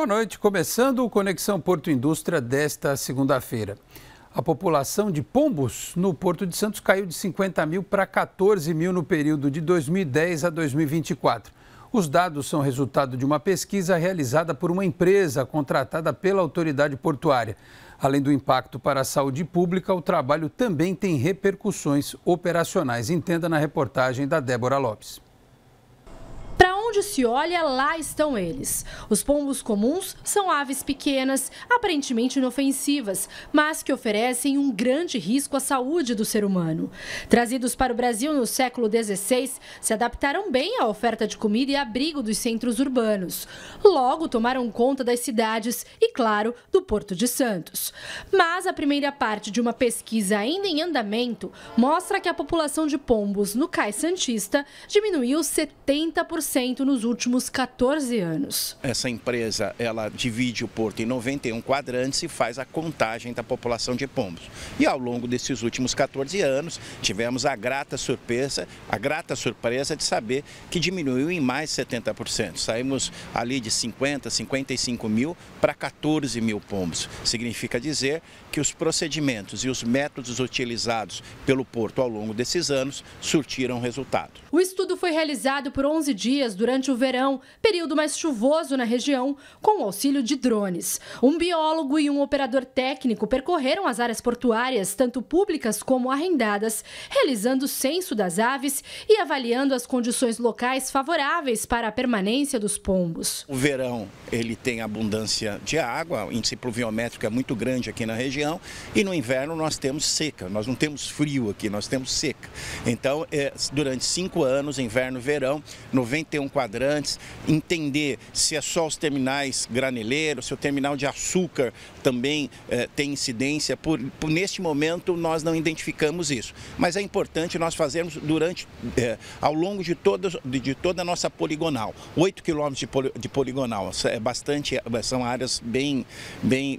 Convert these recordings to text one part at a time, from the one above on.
Boa noite, começando o Conexão Porto Indústria desta segunda-feira. A população de pombos no Porto de Santos caiu de 50 mil para 14 mil no período de 2010 a 2024. Os dados são resultado de uma pesquisa realizada por uma empresa contratada pela autoridade portuária. Além do impacto para a saúde pública, o trabalho também tem repercussões operacionais. Entenda na reportagem da Débora Lopes. Para onde se olha, lá estão eles. Os pombos comuns são aves pequenas, aparentemente inofensivas, mas que oferecem um grande risco à saúde do ser humano. Trazidos para o Brasil no século XVI, se adaptaram bem à oferta de comida e abrigo dos centros urbanos. Logo, tomaram conta das cidades e, claro, do Porto de Santos. Mas a primeira parte de uma pesquisa ainda em andamento mostra que a população de pombos no Cais Santista diminuiu 70% nos últimos 14 anos. Essa empresa, ela divide o porto em 91 quadrantes e faz a contagem da população de pombos. E ao longo desses últimos 14 anos, tivemos a grata surpresa de saber que diminuiu em mais de 70%. Saímos ali de 50, 55 mil para 14 mil pombos. Significa dizer que os procedimentos e os métodos utilizados pelo porto ao longo desses anos surtiram resultado. O estudo foi realizado por 11 dias durante o verão, período mais chuvoso na região, com o auxílio de drones. Um biólogo e um operador técnico percorreram as áreas portuárias, tanto públicas como arrendadas, realizando o censo das aves e avaliando as condições locais favoráveis para a permanência dos pombos. O verão, ele tem abundância de água, o índice pluviométrico é muito grande aqui na região, e no inverno nós temos seca, nós não temos frio aqui, nós temos seca. Então, durante 5 anos, inverno e verão, 91 quadrantes, entender se é só os terminais graneleiros, se o terminal de açúcar também tem incidência. Neste momento nós não identificamos isso, mas é importante nós fazermos ao longo de toda a nossa poligonal, 8 quilômetros de poligonal, são áreas bem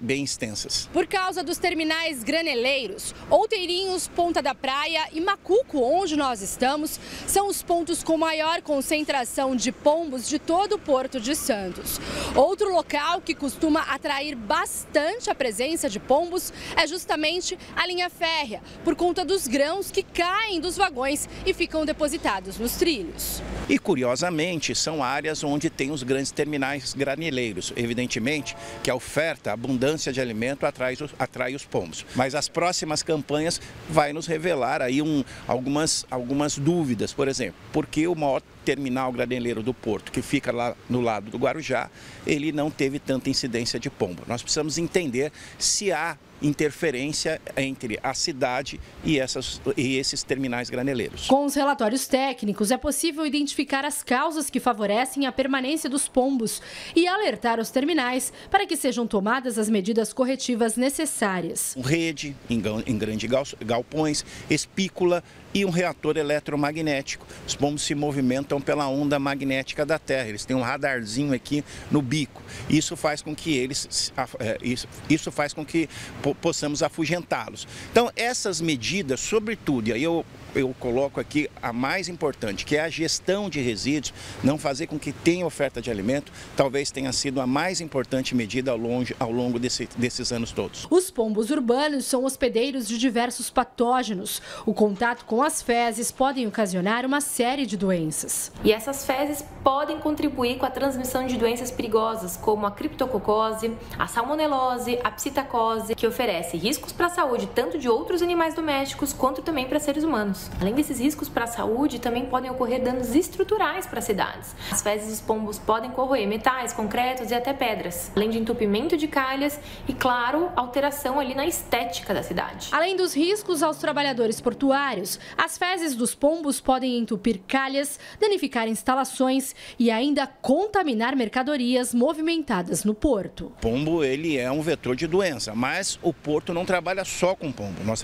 extensas. Por causa dos terminais graneleiros, Outeirinhos, Ponta da Praia e Macuco, onde nós estamos, são os pontos com maior concentração de pombos de todo o Porto de Santos. Outro local que costuma atrair bastante a presença de pombos é justamente a linha férrea, por conta dos grãos que caem dos vagões e ficam depositados nos trilhos. E, curiosamente, são áreas onde tem os grandes terminais graneleiros. Evidentemente que a oferta, a abundância de alimento atrai os pombos. Mas as próximas campanhas vai nos revelar aí algumas dúvidas. Por exemplo, porque o maior terminal graneleiro do Porto, que fica lá no lado do Guarujá, ele não teve tanta incidência de pombo. Nós precisamos entender se há interferência entre a cidade e esses terminais graneleiros. Com os relatórios técnicos, é possível identificar as causas que favorecem a permanência dos pombos e alertar os terminais para que sejam tomadas as medidas corretivas necessárias. Rede em grandes galpões, espícula e um reator eletromagnético. Os pombos se movimentam pela onda magnética da Terra. Eles têm um radarzinho aqui no bico. Isso faz com que possamos afugentá-los. Então, essas medidas, sobretudo, e aí eu coloco aqui a mais importante, que é a gestão de resíduos, não fazer com que tenha oferta de alimento, talvez tenha sido a mais importante medida ao longo desses anos todos. Os pombos urbanos são hospedeiros de diversos patógenos. O contato com as fezes podem ocasionar uma série de doenças. E essas fezes podem contribuir com a transmissão de doenças perigosas, como a criptococose, a salmonelose, a psitacose, que oferece riscos para a saúde tanto de outros animais domésticos quanto também para seres humanos. Além desses riscos para a saúde, também podem ocorrer danos estruturais para as cidades. As fezes dos pombos podem corroer metais, concretos e até pedras, além de entupimento de calhas e, claro, alteração ali na estética da cidade. Além dos riscos aos trabalhadores portuários, as fezes dos pombos podem entupir calhas, danificar instalações e ainda contaminar mercadorias movimentadas no porto. O pombo, ele é um vetor de doença, mas o porto não trabalha só com pombo. Nós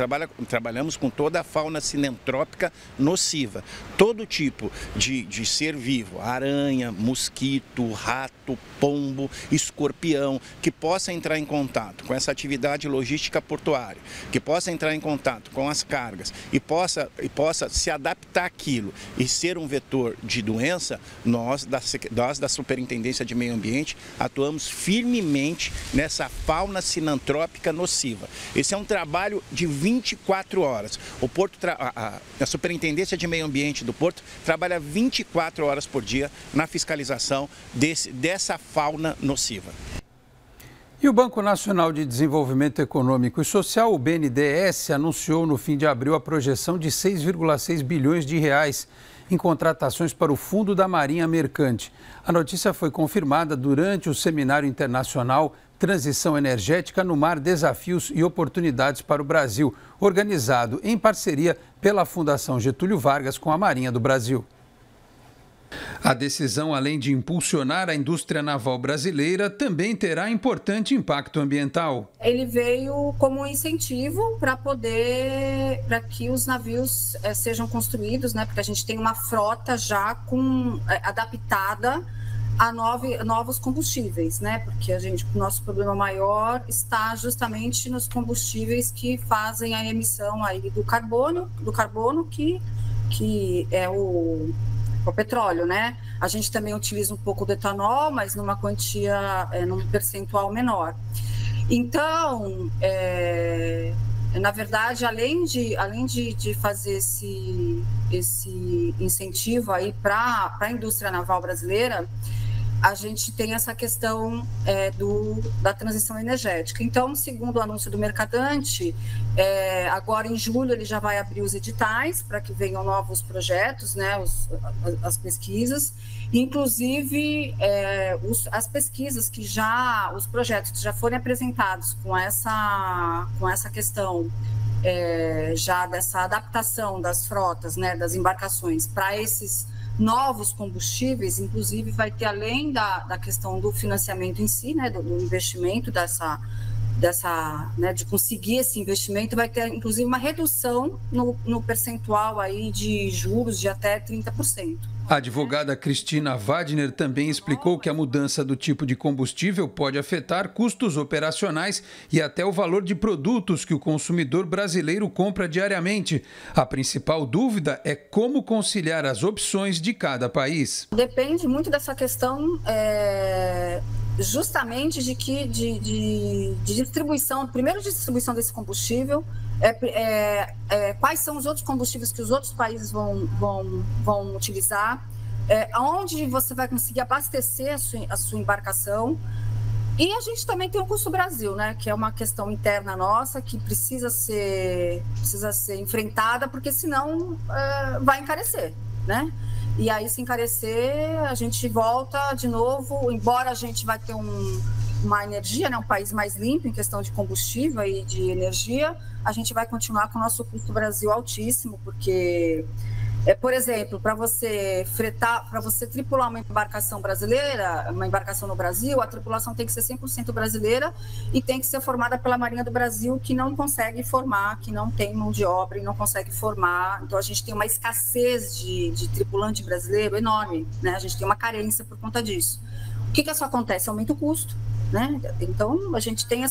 trabalhamos com toda a fauna cinentória sinantrópica nociva. Todo tipo de ser vivo, aranha, mosquito, rato, pombo, escorpião, que possa entrar em contato com essa atividade logística portuária, que possa entrar em contato com as cargas e possa se adaptar àquilo e ser um vetor de doença, nós da Superintendência de Meio Ambiente atuamos firmemente nessa fauna sinantrópica nociva. Esse é um trabalho de 24 horas. O Porto, a Superintendência de Meio Ambiente do Porto trabalha 24 horas por dia na fiscalização dessa fauna nociva. E o Banco Nacional de Desenvolvimento Econômico e Social, o BNDES, anunciou no fim de abril a projeção de 6,6 bilhões de reais em contratações para o Fundo da Marinha Mercante. A notícia foi confirmada durante o Seminário Internacional Transição Energética no Mar, Desafios e Oportunidades para o Brasil, organizado em parceria pela Fundação Getúlio Vargas com a Marinha do Brasil. A decisão, além de impulsionar a indústria naval brasileira, também terá importante impacto ambiental. Ele veio como um incentivo para que os navios sejam construídos, né? Porque a gente tem uma frota já adaptada a novos combustíveis, né? Porque o nosso problema maior está justamente nos combustíveis que fazem a emissão aí do carbono que é o petróleo, né? A gente também utiliza um pouco do etanol, mas numa quantia, num percentual menor. Então, na verdade, além de fazer esse incentivo aí para a indústria naval brasileira, a gente tem essa questão da transição energética. Então, segundo o anúncio do Mercadante, agora em julho ele já vai abrir os editais para que venham novos projetos, né, as pesquisas, inclusive as pesquisas os projetos que já forem apresentados com essa questão já dessa adaptação das frotas, né, das embarcações para esses novos combustíveis, inclusive vai ter, além da questão do financiamento em si, né, do investimento né, de conseguir esse investimento, vai ter inclusive uma redução no percentual aí de juros de até 30%. A advogada Cristina Wagner também explicou que a mudança do tipo de combustível pode afetar custos operacionais e até o valor de produtos que o consumidor brasileiro compra diariamente. A principal dúvida é como conciliar as opções de cada país. Depende muito dessa questão justamente de distribuição, primeiro de distribuição desse combustível, quais são os outros combustíveis que os outros países vão utilizar, onde você vai conseguir abastecer a sua embarcação. E a gente também tem o custo Brasil, né, que é uma questão interna nossa que precisa ser enfrentada, porque senão vai encarecer, né? E aí, se encarecer, a gente volta de novo, embora a gente vai ter uma energia, né, um país mais limpo em questão de combustível e de energia, a gente vai continuar com o nosso custo Brasil altíssimo, porque, por exemplo, para você tripular uma embarcação brasileira, uma embarcação no Brasil, a tripulação tem que ser 100% brasileira e tem que ser formada pela Marinha do Brasil, que não consegue formar, que não tem mão de obra e não consegue formar. Então, a gente tem uma escassez de tripulante brasileiro enorme, né? A gente tem uma carência por conta disso. O que isso acontece? Aumenta o custo, né? Então, a gente tem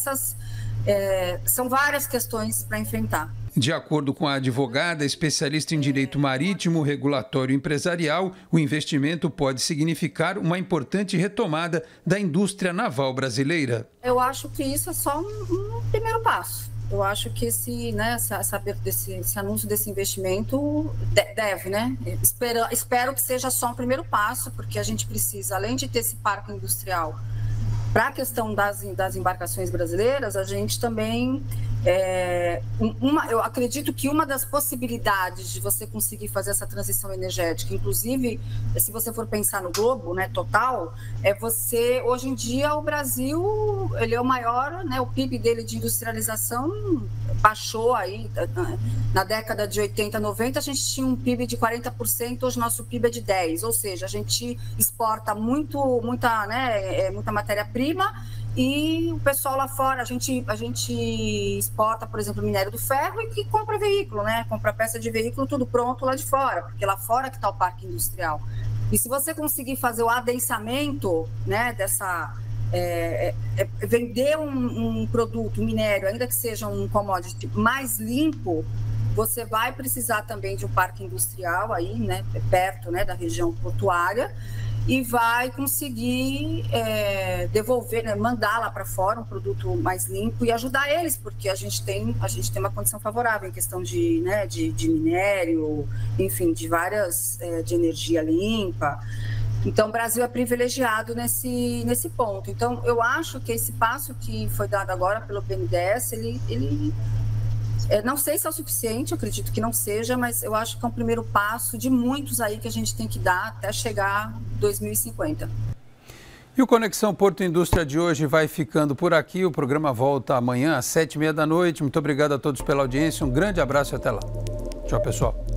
são várias questões para enfrentar. De acordo com a advogada, especialista em direito marítimo, regulatório e empresarial, o investimento pode significar uma importante retomada da indústria naval brasileira. Eu acho que isso é só um primeiro passo. Eu acho que esse anúncio desse investimento deve, né? Espero que seja só um primeiro passo, porque a gente precisa, além de ter esse parque industrial, para a questão das embarcações brasileiras, a gente também... eu acredito que uma das possibilidades de você conseguir fazer essa transição energética, inclusive, se você for pensar no globo, né, total, hoje em dia, o Brasil, ele é o maior, né, o PIB dele de industrialização baixou aí, na década de 80, 90, a gente tinha um PIB de 40%, hoje nosso PIB é de 10%, ou seja, a gente exporta muita matéria-prima E o pessoal lá fora, a gente exporta, por exemplo, minério do ferro e compra veículo, né? Compra peça de veículo, tudo pronto lá de fora, porque lá fora que está o parque industrial. E se você conseguir fazer o adensamento, né, vender um produto, um minério, ainda que seja um commodity mais limpo, você vai precisar também de um parque industrial aí, né, perto, né, da região portuária, e vai conseguir devolver, né, mandar lá para fora um produto mais limpo e ajudar eles, porque a gente tem uma condição favorável em questão de minério, enfim, de várias, de energia limpa. Então, o Brasil é privilegiado nesse ponto. Então, eu acho que esse passo que foi dado agora pelo BNDES, ele não sei se é o suficiente, eu acredito que não seja, mas eu acho que é um primeiro passo de muitos aí que a gente tem que dar até chegar 2050. E o Conexão Porto Indústria de hoje vai ficando por aqui. O programa volta amanhã às 7h30 da noite. Muito obrigado a todos pela audiência. Um grande abraço e até lá. Tchau, pessoal.